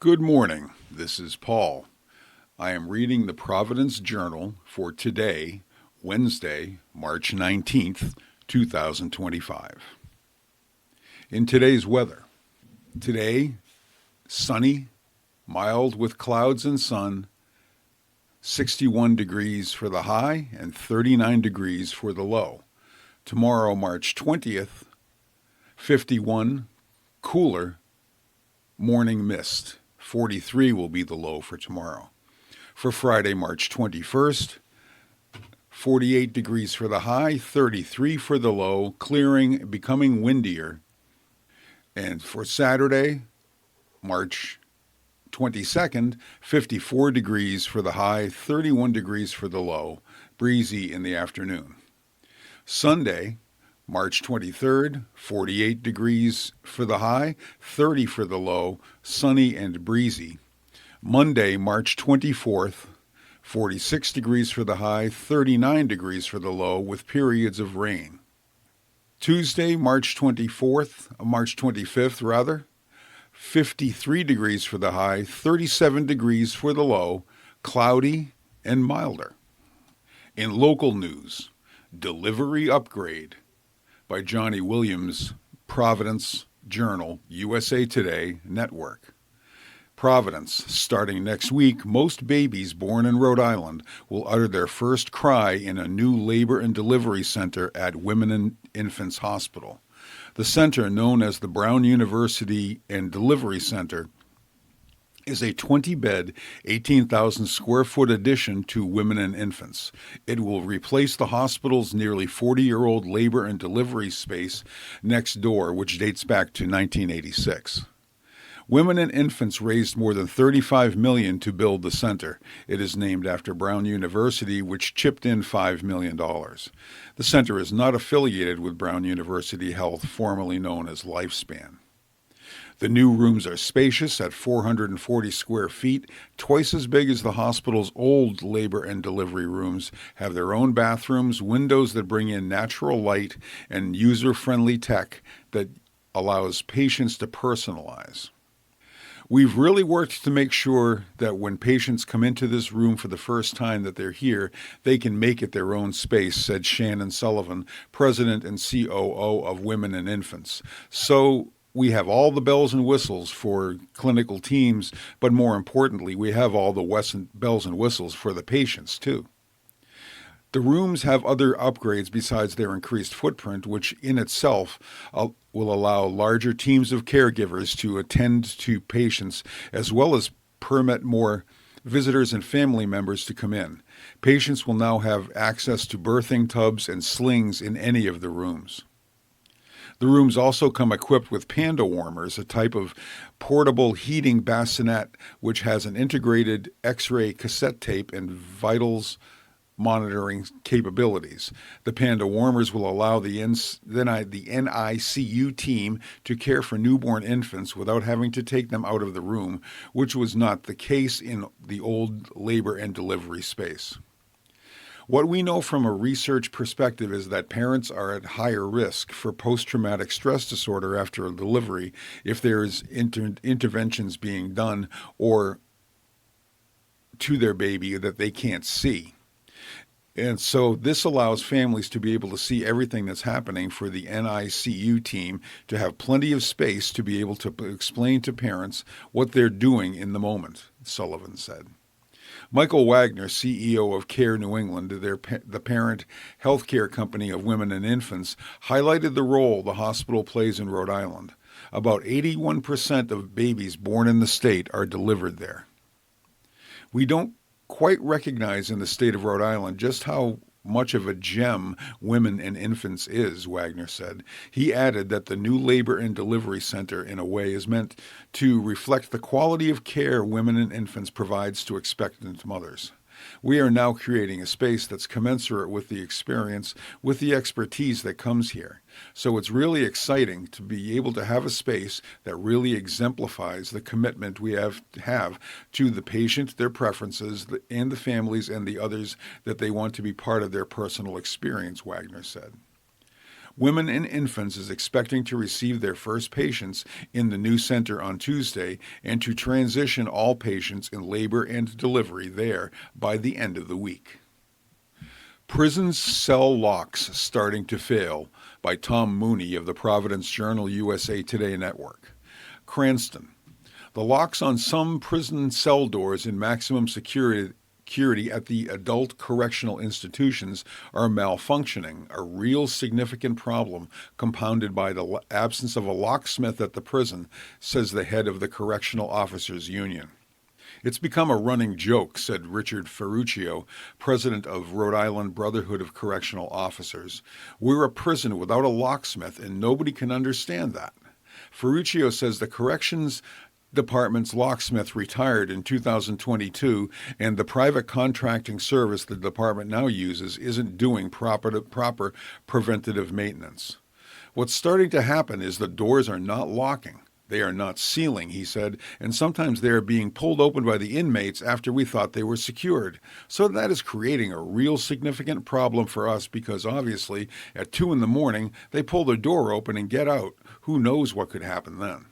Good morning. This is Paul. I am reading the Providence Journal for today, Wednesday, March 19th, 2025. In today's weather, today, sunny, mild with clouds and sun, 61 degrees for the high and 39 degrees for the low. Tomorrow, March 20th, 51, cooler, morning mist. 43 will be the low for tomorrow. For Friday, March 21st, 48 degrees for the high, 33 for the low, clearing, becoming windier. And for Saturday, March 22nd, 54 degrees for the high, 31 degrees for the low, breezy in the afternoon. Sunday, March 23rd, 48 degrees for the high, 30 for the low, sunny and breezy. Monday, March 24th, 46 degrees for the high, 39 degrees for the low, with periods of rain. Tuesday, March 25th, 53 degrees for the high, 37 degrees for the low, cloudy and milder. In local news, delivery upgrade by Johnny Williams, Providence Journal, USA Today Network. Providence, starting next week, most babies born in Rhode Island will utter their first cry in a new labor and delivery center at Women and Infants Hospital. The center, known as the Brown University and Delivery Center, is a 20-bed, 18,000-square-foot addition to Women and Infants. It will replace the hospital's nearly 40-year-old labor and delivery space next door, which dates back to 1986. Women and Infants raised more than $35 million to build the center. It is named after Brown University, which chipped in $5 million. The center is not affiliated with Brown University Health, formerly known as Lifespan. The new rooms are spacious at 440 square feet, twice as big as the hospital's old labor and delivery rooms, have their own bathrooms, windows that bring in natural light, and user-friendly tech that allows patients to personalize. We've really worked to make sure that when patients come into this room for the first time that they're here, they can make it their own space, said Shannon Sullivan, president and COO of Women and Infants. So we have all the bells and whistles for clinical teams, but more importantly, we have all the bells and whistles for the patients, too. The rooms have other upgrades besides their increased footprint, which in itself will allow larger teams of caregivers to attend to patients, as well as permit more visitors and family members to come in. Patients will now have access to birthing tubs and slings in any of the rooms. The rooms also come equipped with panda warmers, a type of portable heating bassinet which has an integrated X-ray cassette tape and vitals monitoring capabilities. The panda warmers will allow the NICU team to care for newborn infants without having to take them out of the room, which was not the case in the old labor and delivery space. What we know from a research perspective is that parents are at higher risk for post-traumatic stress disorder after a delivery if there's interventions being done or to their baby that they can't see. And so this allows families to be able to see everything that's happening for the NICU team, to have plenty of space to be able to explain to parents what they're doing in the moment, Sullivan said. Michael Wagner, CEO of Care New England, the parent health care company of Women and Infants, highlighted the role the hospital plays in Rhode Island. About 81% of babies born in the state are delivered there. We don't quite recognize in the state of Rhode Island just how much of a gem Women and Infants is, Wagner said. He added that the new labor and delivery center, in a way, is meant to reflect the quality of care Women and Infants provides to expectant mothers. We are now creating a space that's commensurate with the experience, with the expertise that comes here. So it's really exciting to be able to have a space that really exemplifies the commitment we have to the patient, their preferences, and the families and the others that they want to be part of their personal experience, Wagner said. Women and Infants is expecting to receive their first patients in the new center on Tuesday and to transition all patients in labor and delivery there by the end of the week. Prison Cell Locks Starting to Fail by Tom Mooney of the Providence Journal USA Today Network. Cranston. The locks on some prison cell doors in maximum security at the adult correctional institutions are malfunctioning, a real significant problem compounded by the absence of a locksmith at the prison, says the head of the Correctional Officers Union. It's become a running joke, said Richard Ferruccio, president of Rhode Island Brotherhood of Correctional Officers. We're a prison without a locksmith, and nobody can understand that. Ferruccio says the corrections department's locksmith retired in 2022, and the private contracting service the department now uses isn't doing proper preventative maintenance. What's starting to happen is the doors are not locking. They are not sealing, he said, and sometimes they are being pulled open by the inmates after we thought they were secured. So that is creating a real significant problem for us because obviously at 2 in the morning they pull the door open and get out. Who knows what could happen then?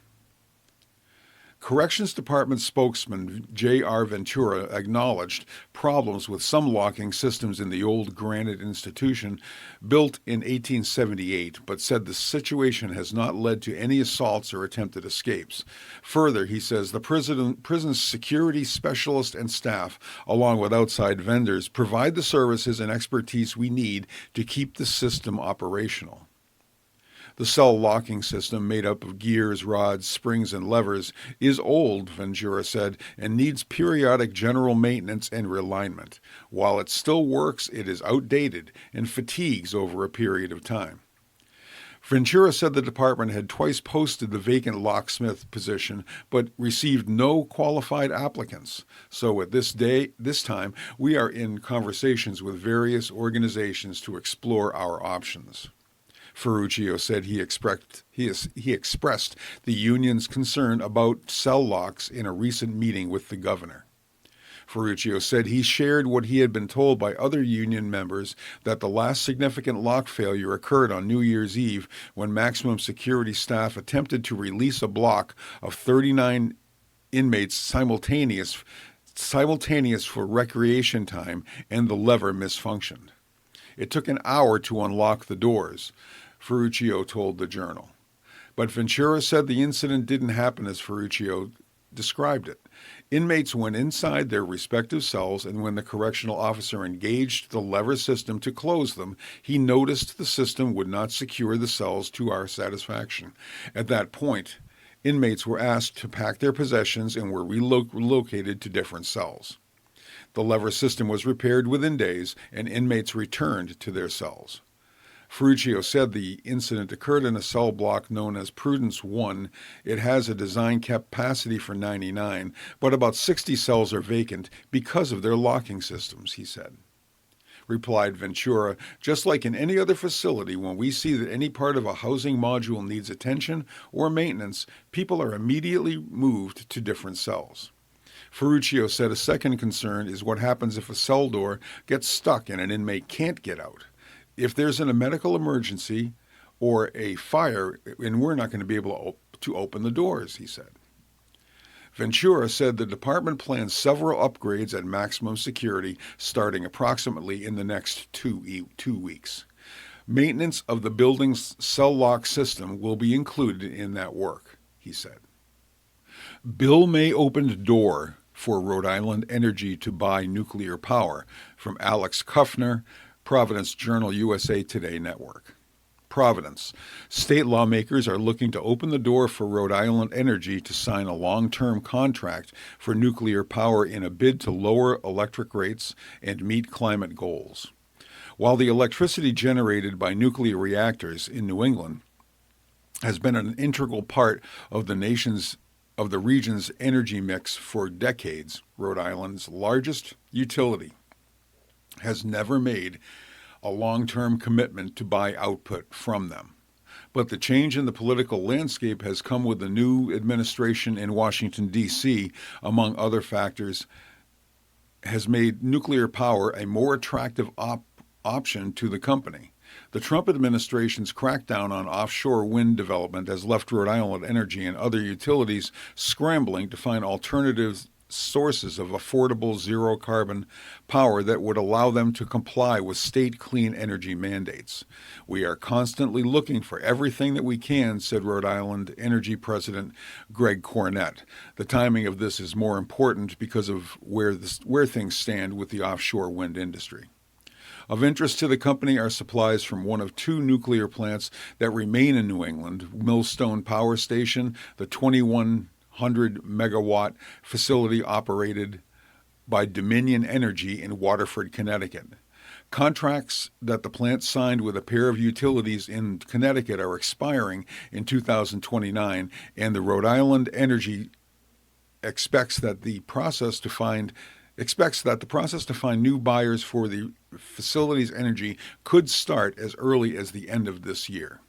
Corrections Department spokesman J.R. Ventura acknowledged problems with some locking systems in the old Granite institution built in 1878, but said the situation has not led to any assaults or attempted escapes. Further, he says the prison's security specialist and staff, along with outside vendors, provide the services and expertise we need to keep the system operational. The cell locking system, made up of gears, rods, springs, and levers, is old, Ventura said, and needs periodic general maintenance and realignment. While it still works, it is outdated and fatigues over a period of time. Ventura said the department had twice posted the vacant locksmith position, but received no qualified applicants. So at this time, we are in conversations with various organizations to explore our options. Ferruccio said he expressed the union's concern about cell locks in a recent meeting with the governor. Ferruccio said he shared what he had been told by other union members that the last significant lock failure occurred on New Year's Eve when maximum security staff attempted to release a block of 39 inmates simultaneous for recreation time, and the lever misfunctioned. It took an hour to unlock the doors, Ferruccio told the Journal. But Ventura said the incident didn't happen as Ferruccio described it. Inmates went inside their respective cells, and when the correctional officer engaged the lever system to close them, he noticed the system would not secure the cells to our satisfaction. At that point, inmates were asked to pack their possessions and were relocated to different cells. The lever system was repaired within days, and inmates returned to their cells. Ferruccio said the incident occurred in a cell block known as Prudence 1. It has a design capacity for 99, but about 60 cells are vacant because of their locking systems, he said. Replied Ventura, just like in any other facility, when we see that any part of a housing module needs attention or maintenance, people are immediately moved to different cells. Ferruccio said a second concern is what happens if a cell door gets stuck and an inmate can't get out. If there's a medical emergency or a fire, and we're not going to be able to open the doors, he said. Ventura said the department plans several upgrades at maximum security starting approximately in the next two weeks. Maintenance of the building's cell lock system will be included in that work, he said. Bill may open door for Rhode Island Energy to buy nuclear power, from Alex Kuffner, Providence Journal USA Today Network. Providence. State lawmakers are looking to open the door for Rhode Island Energy to sign a long-term contract for nuclear power in a bid to lower electric rates and meet climate goals. While the electricity generated by nuclear reactors in New England has been an integral part of the region's energy mix for decades, Rhode Island's largest utility has never made a long-term commitment to buy output from them. But the change in the political landscape has come with the new administration in Washington, D.C., among other factors, has made nuclear power a more attractive option to the company. The Trump administration's crackdown on offshore wind development has left Rhode Island Energy and other utilities scrambling to find alternative sources of affordable zero-carbon power that would allow them to comply with state clean energy mandates. We are constantly looking for everything that we can, said Rhode Island Energy President Greg Cornett. The timing of this is more important because of where things stand with the offshore wind industry. Of interest to the company are supplies from one of two nuclear plants that remain in New England, Millstone Power Station, the 2,100-megawatt facility operated by Dominion Energy in Waterford, Connecticut. Contracts that the plant signed with a pair of utilities in Connecticut are expiring in 2029, and the Rhode Island Energy expects that the process to find new buyers for the facility's energy could start as early as the end of this year.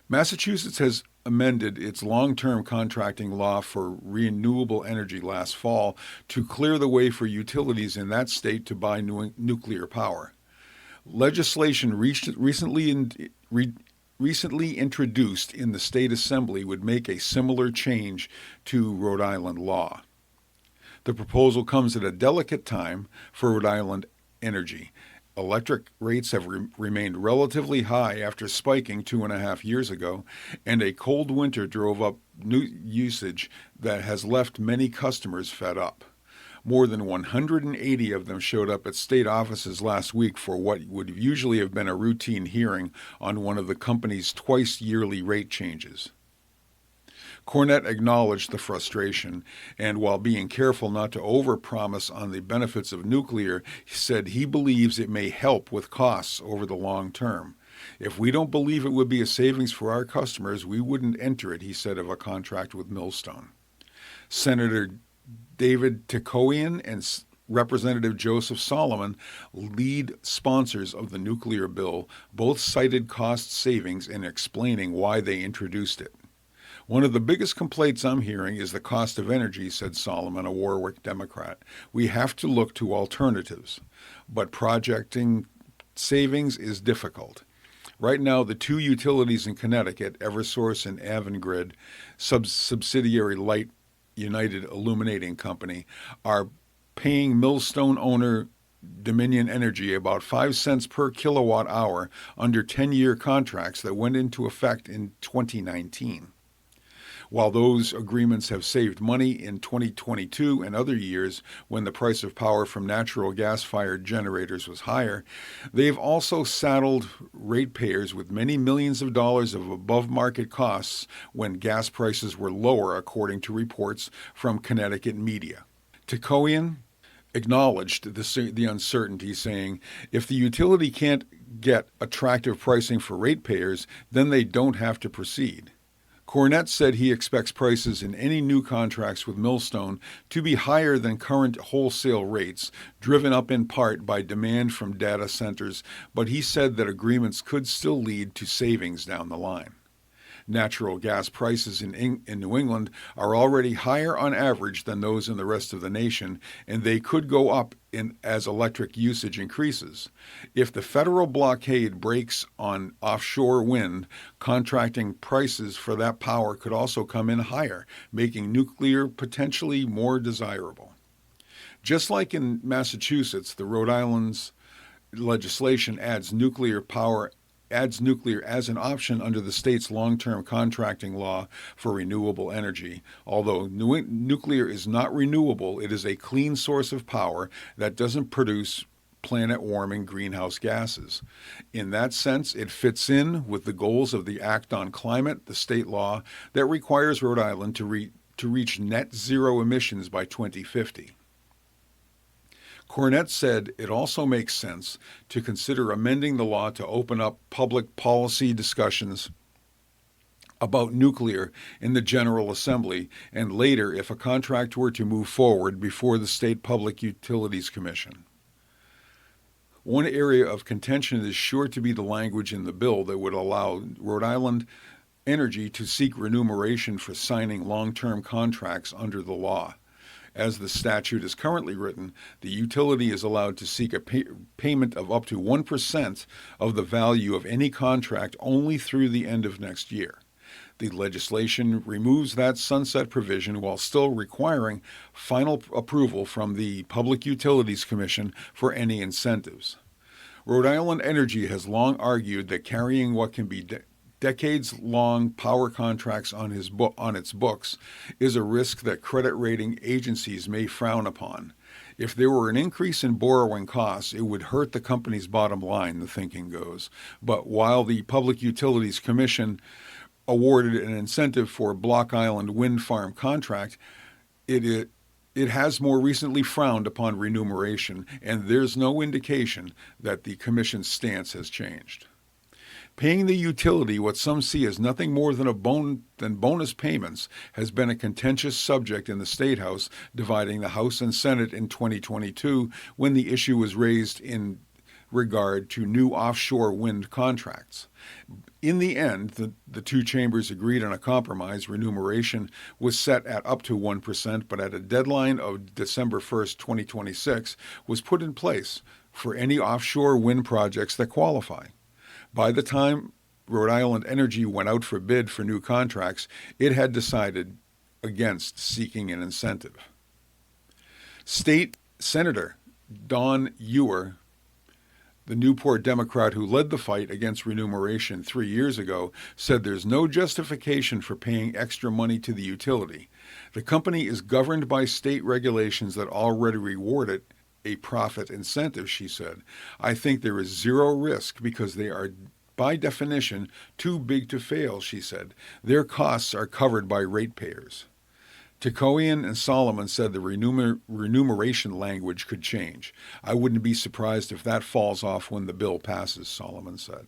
Massachusetts has amended its long-term contracting law for renewable energy last fall to clear the way for utilities in that state to buy nuclear power. Legislation recently introduced in the state assembly would make a similar change to Rhode Island law. The proposal comes at a delicate time for Rhode Island Energy. Electric rates have remained relatively high after spiking 2.5 years ago, and a cold winter drove up new usage that has left many customers fed up. More than 180 of them showed up at state offices last week for what would usually have been a routine hearing on one of the company's twice-yearly rate changes. Cornett acknowledged the frustration, and while being careful not to overpromise on the benefits of nuclear, he said he believes it may help with costs over the long term. If we don't believe it would be a savings for our customers, we wouldn't enter it, he said of a contract with Millstone. Senator David Tikoian and Representative Joseph Solomon, lead sponsors of the nuclear bill, both cited cost savings in explaining why they introduced it. One of the biggest complaints I'm hearing is the cost of energy, said Solomon, a Warwick Democrat. We have to look to alternatives, but projecting savings is difficult. Right now, the two utilities in Connecticut, Eversource and Avangrid, subsidiary Light United Illuminating Company, are paying Millstone owner Dominion Energy about 5 cents per kilowatt hour under 10-year contracts that went into effect in 2019. While those agreements have saved money in 2022 and other years when the price of power from natural gas-fired generators was higher, they've also saddled ratepayers with many millions of dollars of above-market costs when gas prices were lower, according to reports from Connecticut media. Tikoian acknowledged the uncertainty, saying, if the utility can't get attractive pricing for ratepayers, then they don't have to proceed. Cornett said he expects prices in any new contracts with Millstone to be higher than current wholesale rates, driven up in part by demand from data centers, but he said that agreements could still lead to savings down the line. Natural gas prices in New England are already higher on average than those in the rest of the nation, and they could go up as electric usage increases. If the federal blockade breaks on offshore wind, contracting prices for that power could also come in higher, making nuclear potentially more desirable. Just like in Massachusetts, the Rhode Island's legislation adds nuclear as an option under the state's long-term contracting law for renewable energy. Although nuclear is not renewable, it is a clean source of power that doesn't produce planet-warming greenhouse gases. In that sense, it fits in with the goals of the Act on Climate, the state law that requires Rhode Island to reach net zero emissions by 2050. Cornett said it also makes sense to consider amending the law to open up public policy discussions about nuclear in the General Assembly and later if a contract were to move forward before the State Public Utilities Commission. One area of contention is sure to be the language in the bill that would allow Rhode Island Energy to seek remuneration for signing long-term contracts under the law. As the statute is currently written, the utility is allowed to seek a payment of up to 1% of the value of any contract only through the end of next year. The legislation removes that sunset provision while still requiring final approval from the Public Utilities Commission for any incentives. Rhode Island Energy has long argued that carrying what can be decades-long power contracts on its books is a risk that credit rating agencies may frown upon. If there were an increase in borrowing costs, it would hurt the company's bottom line, the thinking goes. But while the Public Utilities Commission awarded an incentive for Block Island wind farm contract, it has more recently frowned upon remuneration, and there's no indication that the Commission's stance has changed. Paying the utility what some see as nothing more than bonus payments has been a contentious subject in the State House, dividing the House and Senate in 2022 when the issue was raised in regard to new offshore wind contracts. In the end, the two chambers agreed on a compromise. Remuneration was set at up to 1%, but at a deadline of December 1st, 2026, was put in place for any offshore wind projects that qualify. By the time Rhode Island Energy went out for bid for new contracts, it had decided against seeking an incentive. State Senator Don Ewer, the Newport Democrat who led the fight against remuneration 3 years ago, said there's no justification for paying extra money to the utility. The company is governed by state regulations that already reward it a profit incentive, she said. I think there is zero risk because they are, by definition, too big to fail, she said. Their costs are covered by ratepayers. Ticoian and Solomon said the remuneration language could change. I wouldn't be surprised if that falls off when the bill passes, Solomon said.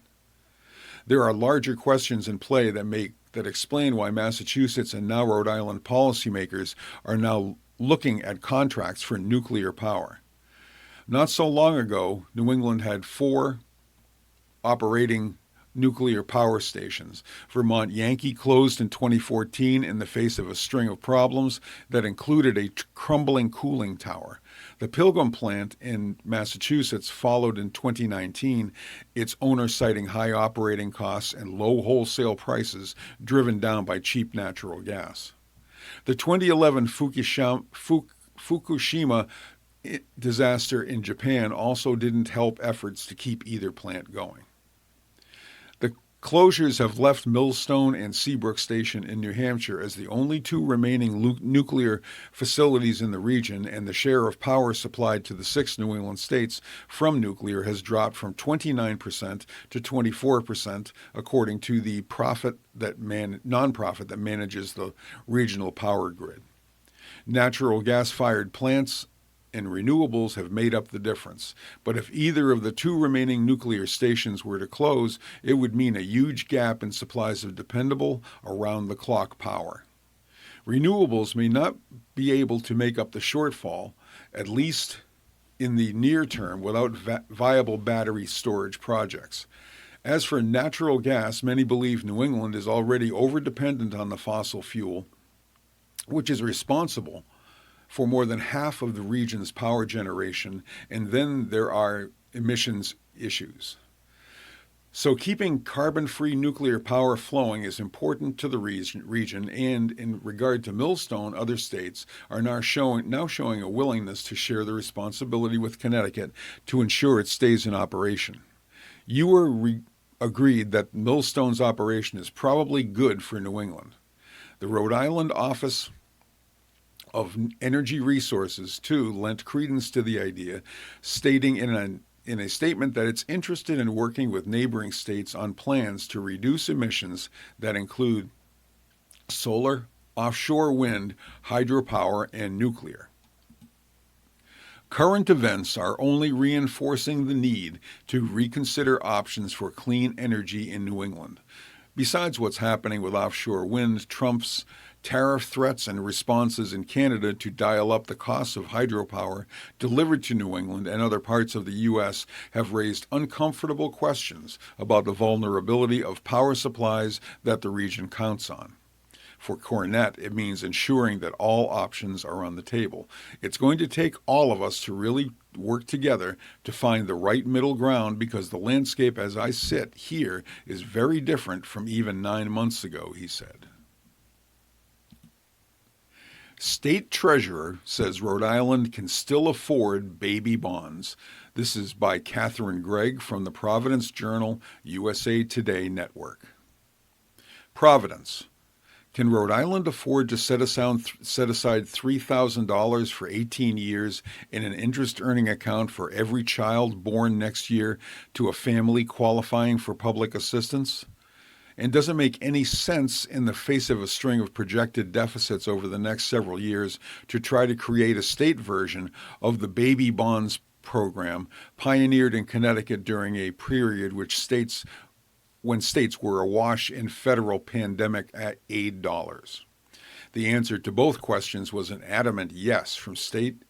There are larger questions in play that explain why Massachusetts and now Rhode Island policymakers are now looking at contracts for nuclear power. Not so long ago, New England had 4 operating nuclear power stations. Vermont Yankee closed in 2014 in the face of a string of problems that included a crumbling cooling tower. The Pilgrim plant in Massachusetts followed in 2019, its owner citing high operating costs and low wholesale prices driven down by cheap natural gas. The 2011 Fukushima disaster in Japan also didn't help efforts to keep either plant going. The closures have left Millstone and Seabrook Station in New Hampshire as the only 2 remaining nuclear facilities in the region, and the share of power supplied to the 6 New England states from nuclear has dropped from 29% to 24%, according to the nonprofit that manages the regional power grid. Natural gas-fired plants and renewables have made up the difference. But if either of the 2 remaining nuclear stations were to close, it would mean a huge gap in supplies of dependable, around-the-clock power. Renewables may not be able to make up the shortfall, at least in the near term, without viable battery storage projects. As for natural gas, many believe New England is already overdependent on the fossil fuel, which is responsible for more than half of the region's power generation, and then there are emissions issues. So keeping carbon-free nuclear power flowing is important to the region, and in regard to Millstone, other states are now showing a willingness to share the responsibility with Connecticut to ensure it stays in operation. Ewer agreed that Millstone's operation is probably good for New England. The Rhode Island Office of Energy Resources, too, lent credence to the idea, stating in a statement that it's interested in working with neighboring states on plans to reduce emissions that include solar, offshore wind, hydropower, and nuclear. Current events are only reinforcing the need to reconsider options for clean energy in New England. Besides what's happening with offshore wind, Trump's tariff threats and responses in Canada to dial up the costs of hydropower delivered to New England and other parts of the U.S. have raised uncomfortable questions about the vulnerability of power supplies that the region counts on. For Cornett, it means ensuring that all options are on the table. It's going to take all of us to really work together to find the right middle ground because the landscape as I sit here is very different from even 9 months ago, he said. State Treasurer says Rhode Island can still afford baby bonds. This is by Catherine Gregg from the Providence Journal, USA Today Network. Providence. Can Rhode Island afford to set aside $3,000 for 18 years in an interest-earning account for every child born next year to a family qualifying for public assistance? And does it make any sense in the face of a string of projected deficits over the next several years to try to create a state version of the baby bonds program pioneered in Connecticut during a period when states were awash in federal pandemic aid dollars? The answer to both questions was an adamant yes from State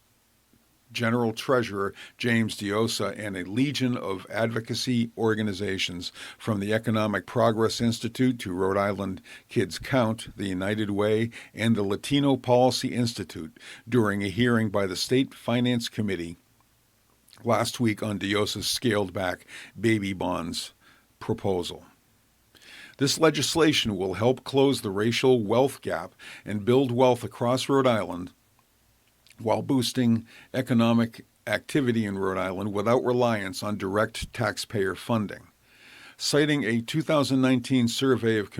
General Treasurer James Diossa and a legion of advocacy organizations from the Economic Progress Institute to Rhode Island Kids Count, the United Way, and the Latino Policy Institute during a hearing by the State Finance Committee last week on Diossa's scaled-back baby bonds proposal. This legislation will help close the racial wealth gap and build wealth across Rhode Island while boosting economic activity in Rhode Island without reliance on direct taxpayer funding. Citing a 2019 survey of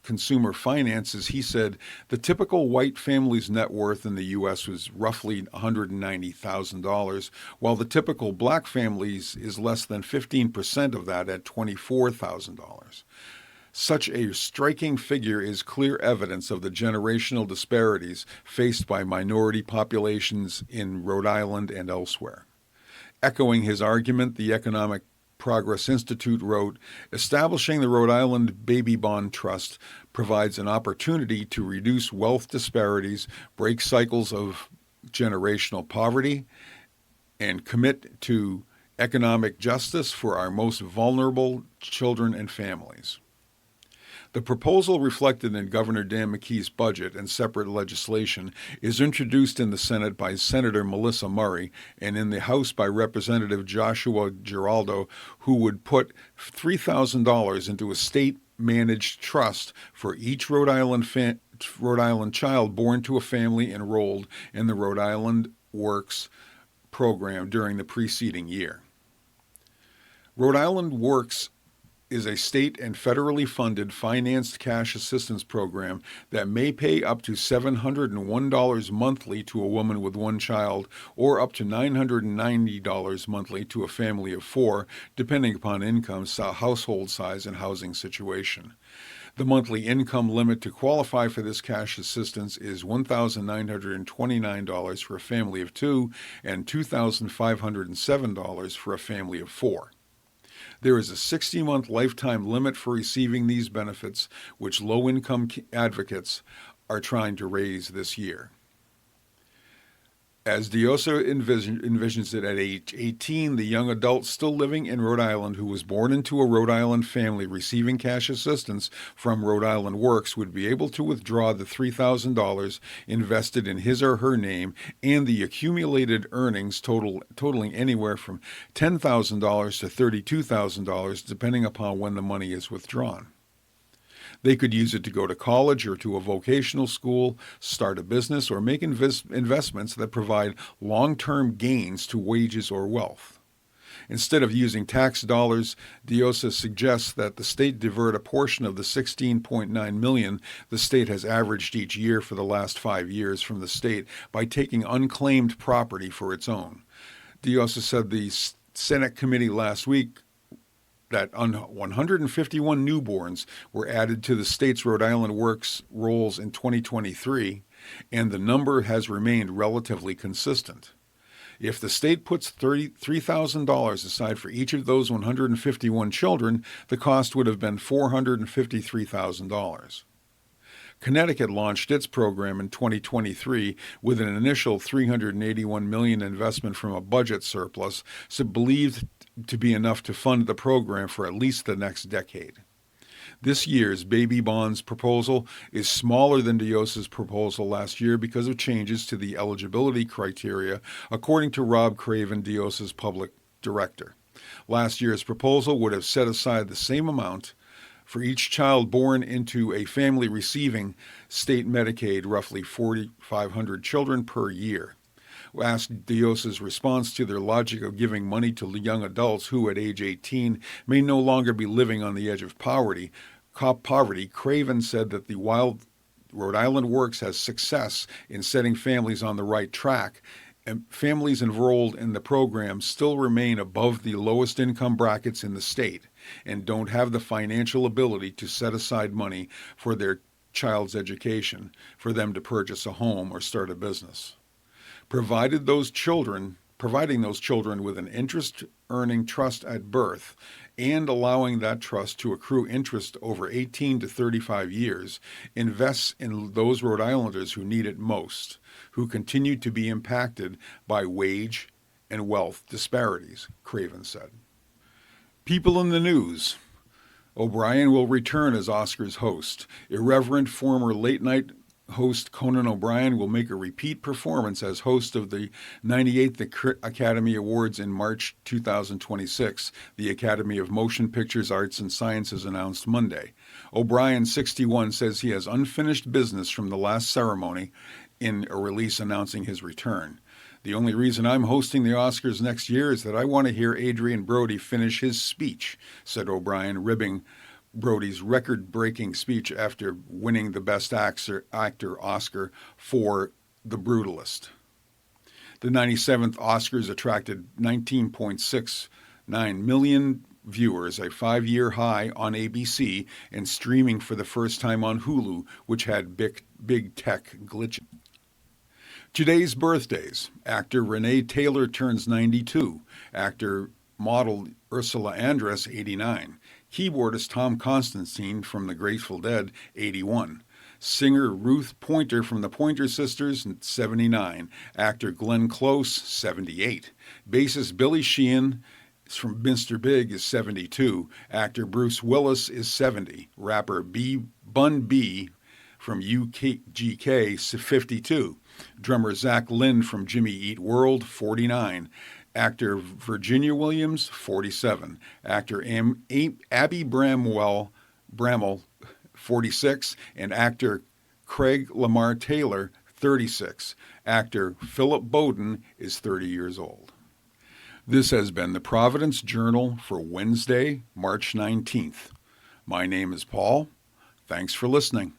consumer finances, he said the typical white family's net worth in the U.S. was roughly $190,000, while the typical black family's is less than 15% of that at $24,000. Such a striking figure is clear evidence of the generational disparities faced by minority populations in Rhode Island and elsewhere. Echoing his argument, the Economic Progress Institute wrote, establishing the Rhode Island Baby Bond Trust provides an opportunity to reduce wealth disparities, break cycles of generational poverty, and commit to economic justice for our most vulnerable children and families. The proposal reflected in Governor Dan McKee's budget and separate legislation is introduced in the Senate by Senator Melissa Murray and in the House by Representative Joshua Giraldo, who would put $3,000 into a state-managed trust for each Rhode Island child born to a family enrolled in the Rhode Island Works program during the preceding year. Rhode Island Works is a state and federally funded financed cash assistance program that may pay up to $701 monthly to a woman with one child or up to $990 monthly to a family of four, depending upon income, household size, and housing situation. The monthly income limit to qualify for this cash assistance is $1,929 for a family of two and $2,507 for a family of four. There is a 60-month lifetime limit for receiving these benefits, which low-income advocates are trying to raise this year. As Diossa envisions it, at age 18, the young adult still living in Rhode Island who was born into a Rhode Island family receiving cash assistance from Rhode Island Works would be able to withdraw the $3,000 invested in his or her name and the accumulated earnings totaling anywhere from $10,000 to $32,000, depending upon when the money is withdrawn. They could use it to go to college or to a vocational school, start a business, or make investments that provide long-term gains to wages or wealth. Instead of using tax dollars, Diossa suggests that the state divert a portion of the $16.9 million the state has averaged each year for the last 5 years from the state by taking unclaimed property for its own. Diossa said the Senate committee last week that 151 newborns were added to the state's Rhode Island Works rolls in 2023, and the number has remained relatively consistent. If the state puts $33,000 aside for each of those 151 children, the cost would have been $453,000. Connecticut launched its program in 2023 with an initial $381 million investment from a budget surplus, so believed to be enough to fund the program for at least the next decade. This year's baby bonds proposal is smaller than Dios's proposal last year because of changes to the eligibility criteria, according to Rob Craven, Dios's public director. Last year's proposal would have set aside the same amount for each child born into a family receiving state Medicaid, roughly 4,500 children per year. Asked Dios's response to their logic of giving money to young adults who, at age 18, may no longer be living on the edge of poverty, Craven said that the Wild Rhode Island Works has success in setting families on the right track, and families enrolled in the program still remain above the lowest income brackets in the state and don't have the financial ability to set aside money for their child's education, for them to purchase a home or start a business. Providing those children with an interest-earning trust at birth and allowing that trust to accrue interest over 18 to 35 years invests in those Rhode Islanders who need it most, who continue to be impacted by wage and wealth disparities, Craven said. People in the news. O'Brien will return as Oscars host. Irreverent former late-night host Conan O'Brien will make a repeat performance as host of the 98th Academy Awards in March 2026, the Academy of Motion Pictures, Arts, and Sciences announced Monday. O'Brien, 61, says he has unfinished business from the last ceremony in a release announcing his return. The only reason I'm hosting the Oscars next year is that I want to hear Adrien Brody finish his speech, said O'Brien, ribbing Brody's record-breaking speech after winning the Best Actor Oscar for The Brutalist. The 97th Oscars attracted 19.69 million viewers, a 5-year high on ABC, and streaming for the first time on Hulu, which had big tech glitches. Today's birthdays. Actor Renee Taylor turns 92. Actor model Ursula Andress, 89. Keyboardist Tom Constantine from the Grateful Dead, 81. Singer Ruth Pointer from the Pointer Sisters, 79. Actor Glenn Close, 78. Bassist Billy Sheehan from Mr. Big is 72. Actor Bruce Willis is 70. Rapper Bun B from UGK, 52. Drummer Zach Lind from Jimmy Eat World, 49. Actor Virginia Williams, 47. Actor Abby Bramwell, 46. And actor Craig Lamar Taylor, 36. Actor Philip Bowden is 30 years old. This has been the Providence Journal for Wednesday, March 19th. My name is Paul. Thanks for listening.